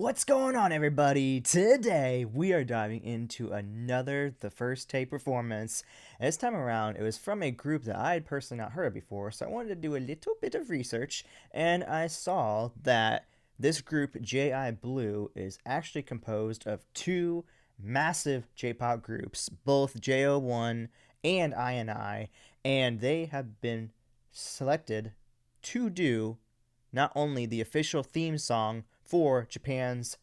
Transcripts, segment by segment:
What's going on, everybody? Today we are diving into another The First Take performance. And this time around it was from a group that I had personally not heard of before, so I wanted to do a little bit of research, and I saw that this group JI Blue is actually composed of two massive J-pop groups, both JO1 and INI, and they have been selected to do not only the official theme song for Japan's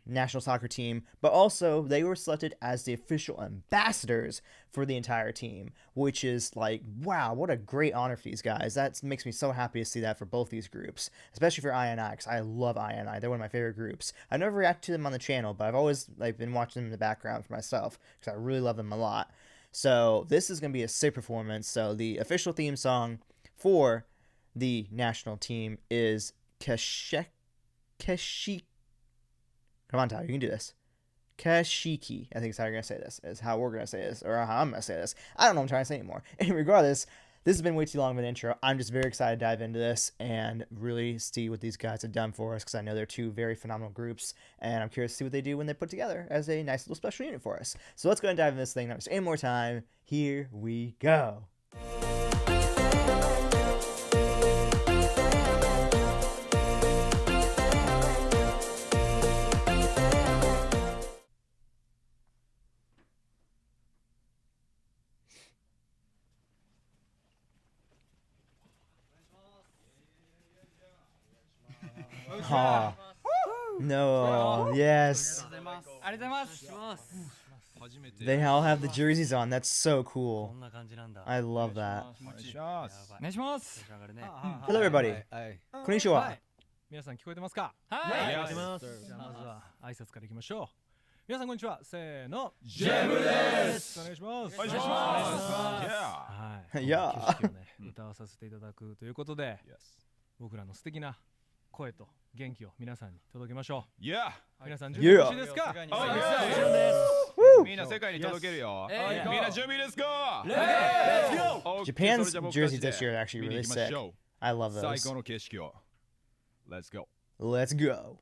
national soccer team, but also they were selected as the official ambassadors for the entire team, which is like, wow, what a great honor for these guys. That makes me so happy to see that for both these groups, especially for INI, because I love INI. They're one of my favorite groups. I've never reacted to them on the channel, but I've always been watching them in the background for myself, because I really love them a lot. So this is going to be a sick performance. So the official theme song for the national team is Keshiki. Come on, Tyler, you can do this. Keshiki, I think is how you're going to say this. Is how we're going to say this, or how I'm going to say this. I don't know what I'm trying to say anymore. And regardless, this has been way too long of an intro. I'm just very excited to dive into this and really see what these guys have done for us, because I know they're two very phenomenal groups, and I'm curious to see what they do when they put together as a nice little special unit for us. So let's go and dive into this thing. Not just any more time. Here we go. Oh, no, yes. They all have the jerseys on. That's so cool. I love that. Hello, everybody. Konnichiwa. 皆さん聞こえてますか？はい、聞こえてます。じゃあまずは挨拶からいきましょう。皆さんこんにちは。せーの。ジェブです。お願いします。お願いします。はい。いや。景色をね歌わさせていただくということで、僕らの素敵な声と元気を皆さんに届けましょう。皆さん準備よろしいですか？みんな世界に届けるよ。みんな準備ですか？ Japan's jerseys this year are actually really sick. I love those. 最高の景色を。Let's go. Let's go.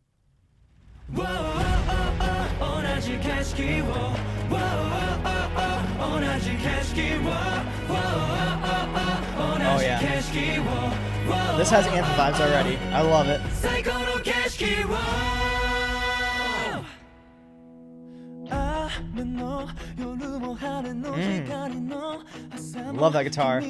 Oh yeah. This has anthem vibes already. I love it. Love that guitar.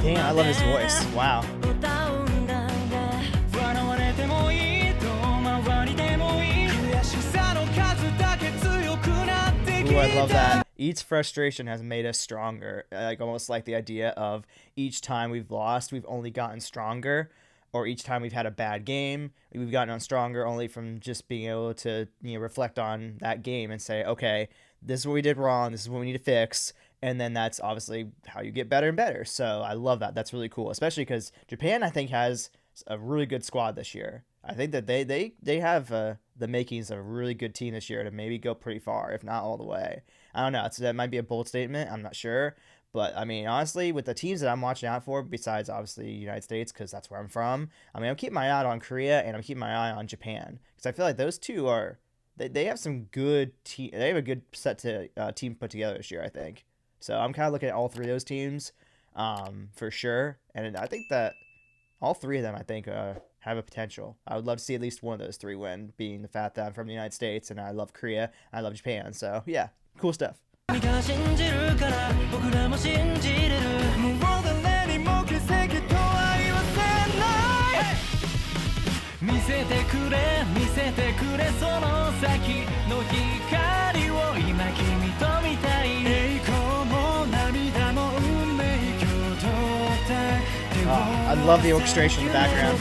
Damn, I love his voice. Wow. Ooh, I love that. Each frustration has made us stronger. Like almost like the idea of each time we've lost, we've only gotten stronger, or each time we've had a bad game, we've gotten on stronger only from just being able to, reflect on that game and say, okay, this is what we did wrong, this is what we need to fix, and then that's obviously how you get better and better. So I love that. That's really cool, especially because Japan, I think, has a really good squad this year. I think that they have the makings of a really good team this year to maybe go pretty far, if not all the way. I don't know. That might be a bold statement. I'm not sure. But, I mean, honestly, with the teams that I'm watching out for, besides, obviously, the United States, because that's where I'm from, I mean, I'm keeping my eye out on Korea, and I'm keeping my eye on Japan. Because I feel like those two are, they have some good team. They have a good set to team put together this year, I think. So I'm kind of looking at all three of those teams for sure. And I think that all three of them, I think, have a potential. I would love to see at least one of those three win, being the fact that I'm from the United States, and I love Korea, and I love Japan. So, yeah. Cool stuff. I love the orchestration in the background.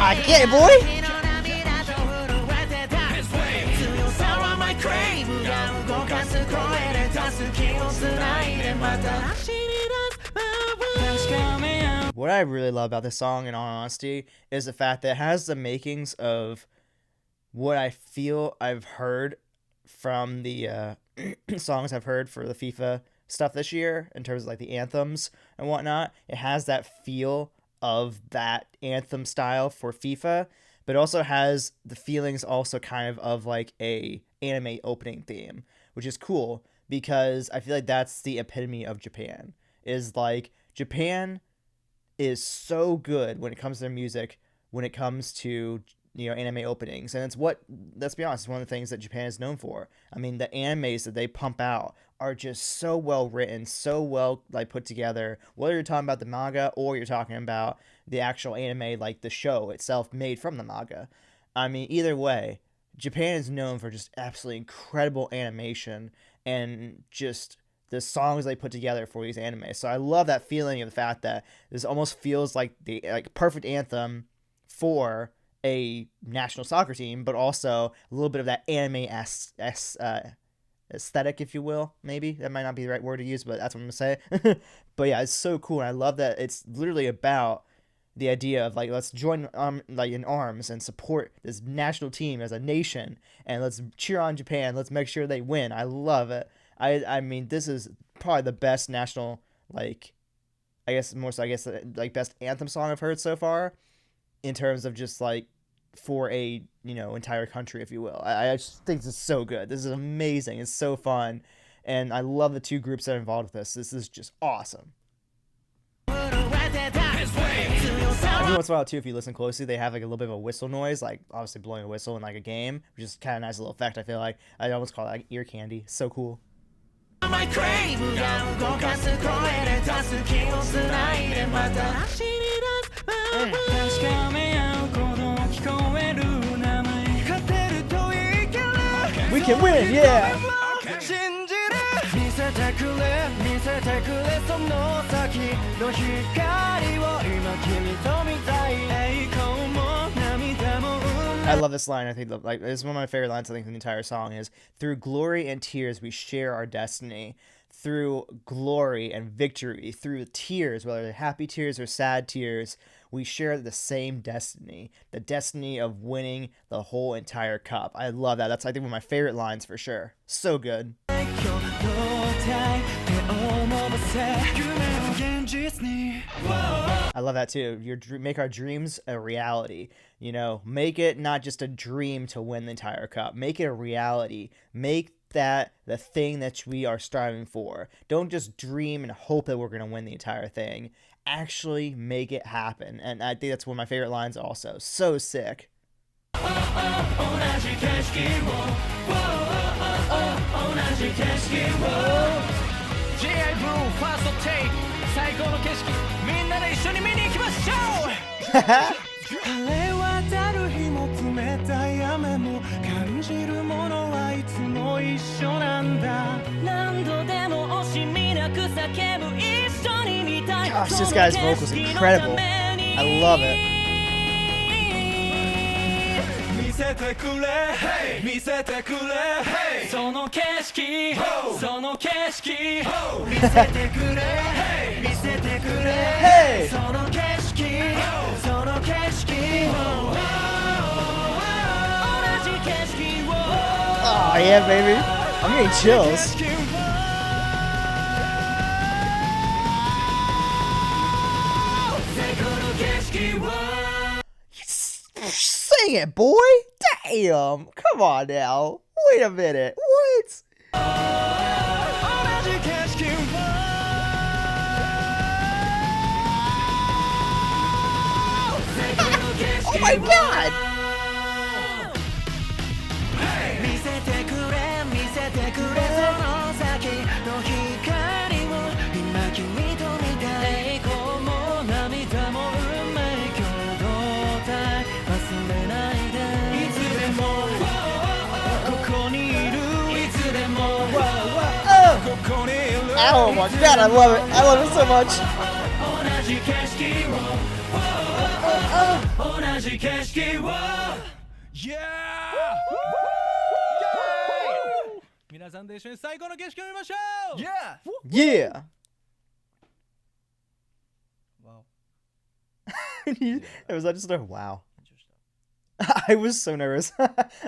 Ah, get it, boy! What I really love about this song, in all honesty, is the fact that it has the makings of what I feel I've heard from the songs I've heard for the FIFA stuff this year, in terms of like the anthems and whatnot. It has that feel of that anthem style for FIFA, but also has the feelings also kind of like a anime opening theme, which is cool because I feel like that's the epitome of Japan. Is like Japan is so good when it comes to their music, when it comes to, you know, anime openings, and it's what, let's be honest, it's one of the things that Japan is known for. I mean, the animes that they pump out are just so well written, so well like put together, whether you're talking about the manga or you're talking about the actual anime, like the show itself made from the manga. I mean, either way, Japan is known for just absolutely incredible animation and just the songs they put together for these animes. So I love that feeling of the fact that this almost feels like the perfect anthem for a national soccer team, but also a little bit of that anime aesthetic, if you will. Maybe that might not be the right word to use, but that's what I'm gonna say. But yeah, it's so cool, and I love that it's literally about the idea of like, let's join like in arms and support this national team as a nation, and let's cheer on Japan. Let's make sure they win. I love it. I mean, this is probably the best national, like, I guess like best anthem song I've heard so far, in terms of just like for a, you know, entire country, if you will. I just think this is so good. This is amazing. It's so fun, and I love the two groups that are involved with this. This is just awesome. Every once in a while too, if you listen closely, they have like a little bit of a whistle noise, like obviously blowing a whistle in like a game, which is kind of a nice little effect. I feel like I almost call it like ear candy. So cool. We can win, yeah! I love this line. I think like it's one of my favorite lines. I think in the entire song is, "Through glory and tears we share our destiny." Through glory and victory, through tears, whether they're happy tears or sad tears, we share the same destiny, the destiny of winning the whole entire cup. I love that. That's, I think, one of my favorite lines for sure. So good. I love that too. Make our dreams a reality. You know, make it not just a dream to win the entire cup. Make it a reality. Make that the thing that we are striving for. Don't just dream and hope that we're going to win the entire thing. Actually make it happen. And I think that's one of my favorite lines also. So sick. JI Blue first take 最高の景色みんなで一緒に見に行きましょう晴れ渡る日も冷たい雨も感じるものはいつも一緒なんだ何度でも惜しみなく叫ぶ一緒に見たい Gosh, this guy's vocals incredible. I love it. 見せてくれ見せてくれその景色その景色見せてくれ見せてくれその景色その景色同じ景色を Oh yeah, baby. I'm getting chills. Sing it, boy! Damn! Come on now. Wait a minute. What? Oh my god! Oh my god, I love it. I love it so much. じ景色を Yeah! 皆さんで一緒に最高の景色を見ましょう Yeah! Wow. Was that just a wow? I was so nervous.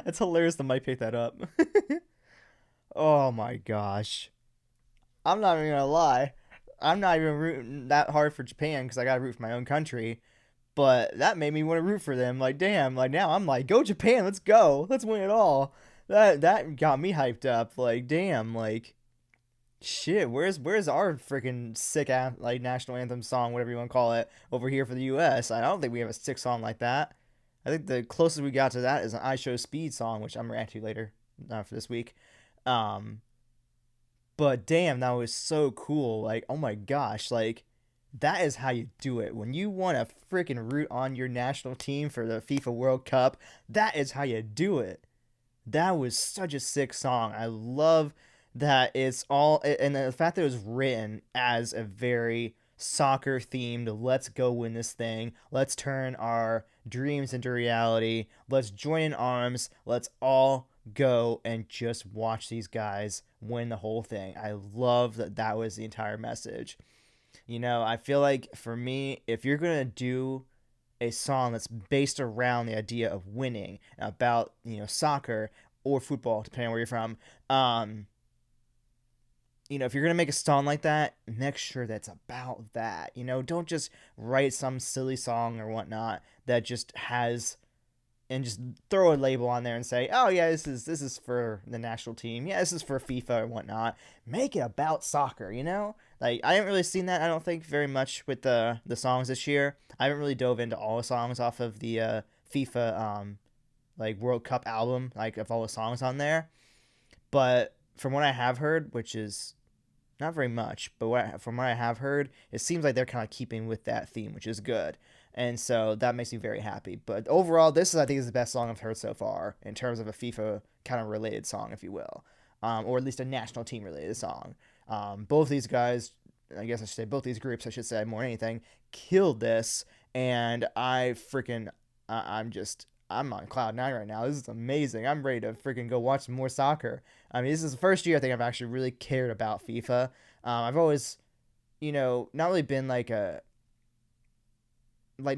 It's hilarious the mic picked that up. Oh my gosh. I'm not even gonna lie. I'm not even rooting that hard for Japan because I gotta root for my own country. But that made me want to root for them. Like, damn, like now I'm like, go Japan, let's go. Let's win it all. That got me hyped up. Like, damn, like shit, where's our freaking sick like national anthem song, whatever you want to call it, over here for the US? I don't think we have a sick song like that. I think the closest we got to that is an I Show Speed song, which I'm gonna react to later, for this week. But damn, that was so cool. Like, oh my gosh, like that is how you do it. When you want to freaking root on your national team for the FIFA World Cup, that is how you do it. That was such a sick song. I love that it's all, and the fact that it was written as a very soccer themed, let's go win this thing, let's turn our dreams into reality, let's join in arms, let's all go and just watch these guys win the whole thing. I love that that was the entire message. You know, I feel like for me, if you're gonna do a song that's based around the idea of winning, about, you know, soccer or football, depending on where you're from, you know, if you're going to make a song like that, make sure that's about that. You know, don't just write some silly song or whatnot that just has, and just throw a label on there and say, oh yeah, this is for the national team. Yeah, this is for FIFA or whatnot. Make it about soccer, you know? Like, I haven't really seen that, I don't think, very much with the songs this year. I haven't really dove into all the songs off of the FIFA like World Cup album, like of all the songs on there. But from what I have heard, which is not very much, but from what I have heard, it seems like they're kind of keeping with that theme, which is good. And so that makes me very happy. But overall, this is, I think, is the best song I've heard so far in terms of a FIFA kind of related song, if you will, or at least a national team related song. Both these guys, I guess I should say, both these groups, I should say more than anything, killed this. And I'm on cloud nine right now. This is amazing. I'm ready to freaking go watch some more soccer. I mean, this is the first year I think I've actually really cared about FIFA. I've always, you know, not really been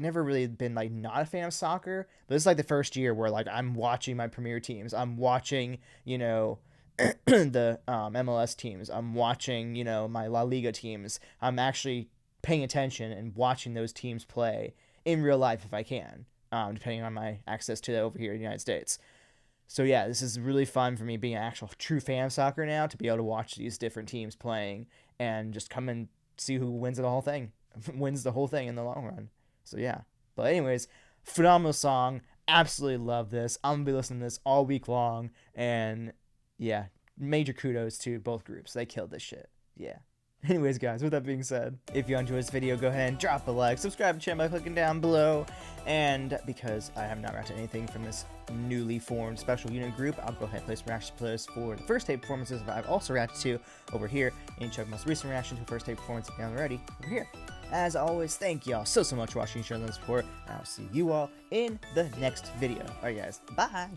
never really been like not a fan of soccer, but this is like the first year where like I'm watching my premier teams. I'm watching, you know, the MLS teams. I'm watching, you know, my La Liga teams. I'm actually paying attention and watching those teams play in real life if I can. Depending on my access to that over here in the United States. So yeah, this is really fun for me being an actual true fan of soccer now, to be able to watch these different teams playing and just come and see who wins the whole thing, wins the whole thing in the long run. So yeah, but anyways, phenomenal song. Absolutely love this. I'm gonna be listening to this all week long, and yeah, major kudos to both groups. They killed this shit. Yeah. Anyways, guys, with that being said, if you enjoyed this video, go ahead and drop a like, subscribe to the channel by clicking down below, and because I have not reacted to anything from this newly formed special unit group, I'll go ahead and place reaction playlist for the first tape performances that I've also reacted to over here, and check my most recent reaction to first tape performance if you haven't already over here. As always, thank y'all so much for watching and showing the support, and I'll see you all in the next video. Alright guys, bye!